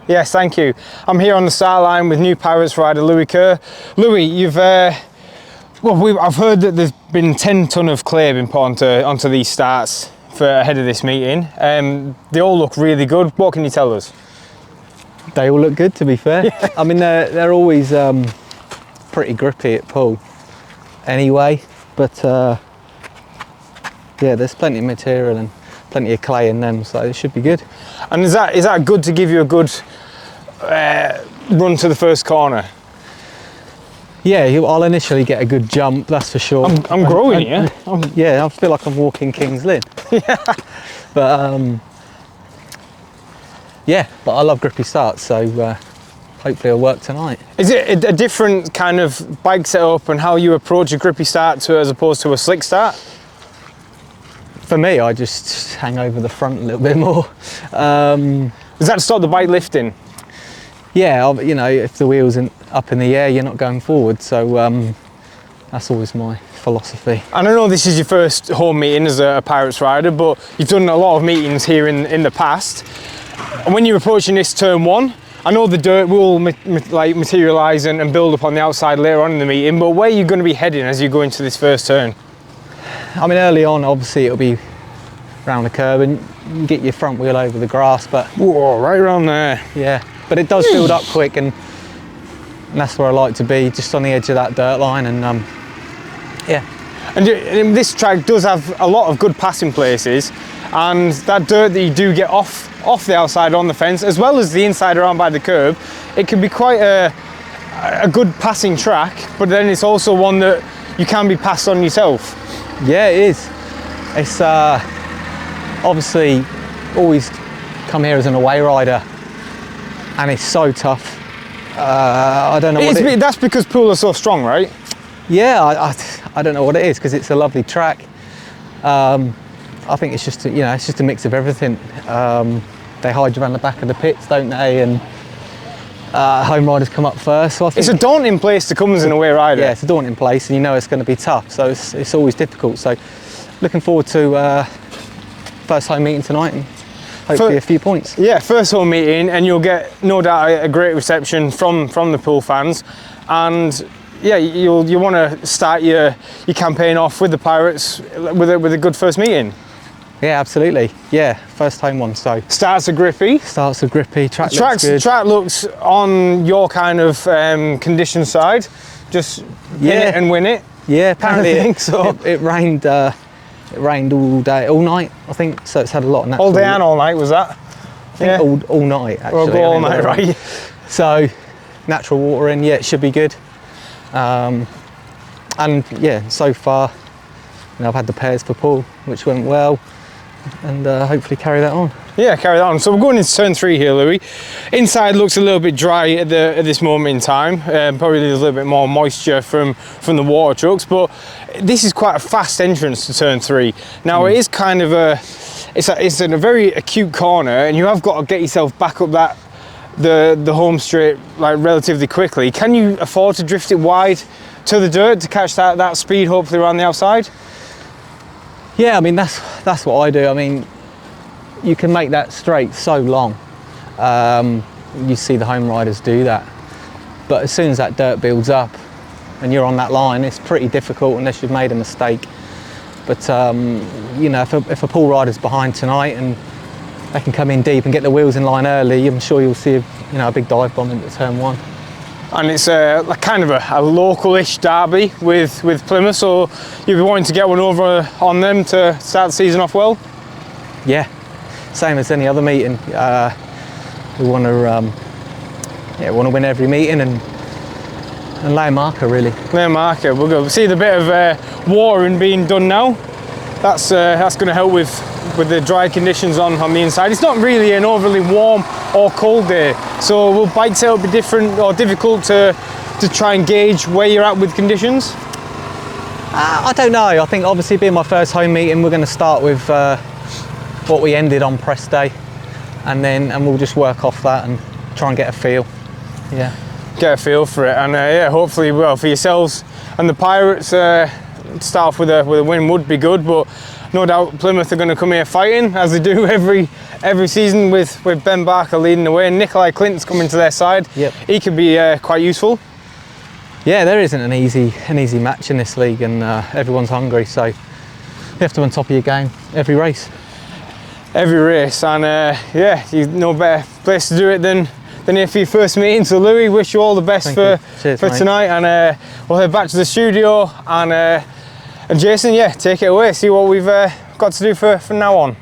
Yes, thank you. I'm here on the start line with new Pirates rider Lewi Kerr. Lewi, you've I've heard that there's been 10 tonne of clay being put onto these starts for ahead of this meeting. They all look really good. What can you tell us? They all look good, to be fair. Yeah. I mean, they're always pretty grippy at Poole anyway, but yeah, there's plenty of material and plenty of clay in them, so it should be good. And is that good to give you a good run to the first corner? Yeah, I'll initially get a good jump, that's for sure. I'm growing here. Yeah, I feel like I'm walking King's Lynn. Yeah. But yeah, but I love grippy starts, so hopefully it'll work tonight. Is it a different kind of bike setup and how you approach a grippy start as opposed to a slick start? For me, I just hang over the front a little bit more. Does that stop the bike lifting? Yeah, you know, if the wheel's up in the air, you're not going forward. So that's always my philosophy. And I know this is your first home meeting as a Pirates rider, but you've done a lot of meetings here in the past. And when you're approaching this turn one, I know the dirt will materialise and build up on the outside later on in the meeting, but where are you going to be heading as you go into this first turn? I mean, early on, obviously, it'll be round the curb and you can get your front wheel over the grass, but... Whoa, right around there. Yeah, but it does build up quick, and that's where I like to be, just on the edge of that dirt line, and yeah. And this track does have a lot of good passing places, and that dirt that you do get off the outside on the fence, as well as the inside around by the curb, it can be quite a good passing track, but then it's also one that you can be passed on yourself. Yeah, it is. It's obviously always come here as an away rider, and it's so tough. I don't know that's because Poole are so strong, right? Yeah, I don't know what it is, because it's a lovely track. I think it's just it's just a mix of everything. They hide you around the back of the pits, don't they? And home riders come up first. So I think it's a daunting place to come as an away rider. Yeah, it's a daunting place, and you know it's going to be tough. So it's always difficult. So looking forward to first home meeting tonight, and hopefully a few points. Yeah, first home meeting, and you'll get no doubt a great reception from the Poole fans, and yeah, you want to start your campaign off with the Pirates with a good first meeting. Yeah, absolutely. Yeah, first home one. So starts are grippy. Track looks good. Track looks on your kind of condition side. Just hit it and win it. Yeah, apparently I think so. It rained. It rained all day, all night, I think. So it's had a lot of natural. All day and all night, was that? I think all night actually. Or all night, right? So natural water in. Yeah, it should be good. And yeah, so far, I've had the pairs for Poole, which went well, and hopefully carry that on. Yeah, carry that on. So we're going into turn 3 here, Lewi. Inside looks a little bit dry at this moment in time. Probably a little bit more moisture from the water trucks, but this is quite a fast entrance to turn 3. Now it is kind of it's in a very acute corner, and you have got to get yourself back up the home straight like relatively quickly. Can you afford to drift it wide to the dirt to catch that speed hopefully around the outside? Yeah, I mean that's what I do. I mean, you can make that straight so long. You see the home riders do that, but as soon as that dirt builds up and you're on that line, it's pretty difficult unless you've made a mistake. But you know, if a Poole rider's behind tonight and they can come in deep and get the wheels in line early, I'm sure you'll see a big dive bomb into turn 1. And it's kind of a local-ish derby with Plymouth, so you'll be wanting to get one over on them to start the season off well? Yeah, same as any other meeting. We want to win every meeting and lay a marker, really. Lay a marker. We'll see the bit of watering being done now. That's going to help with the dry conditions on the inside. It's not really an overly warm or cold day, so will bike setup be different or difficult to try and gauge where you're at with conditions? I don't know. I think obviously being my first home meeting, we're going to start with what we ended on press day, and we'll just work off that and try and get a feel. Yeah, get a feel for it, and yeah, hopefully, well, for yourselves and the Pirates, start off with a win would be good, but no doubt Plymouth are going to come here fighting, as they do every season with Ben Barker leading the way, and Nikolai Clint's coming to their side. Yep. He could be quite useful. Yeah, there isn't an easy match in this league, and everyone's hungry, so you have to be on top of your game every race. Every race, and yeah, you've no better place to do it than here for your first meeting. So Lewi, wish you all the best for tonight, and we'll head back to the studio, and Jason, yeah, take it away, see what we've got to do from now on.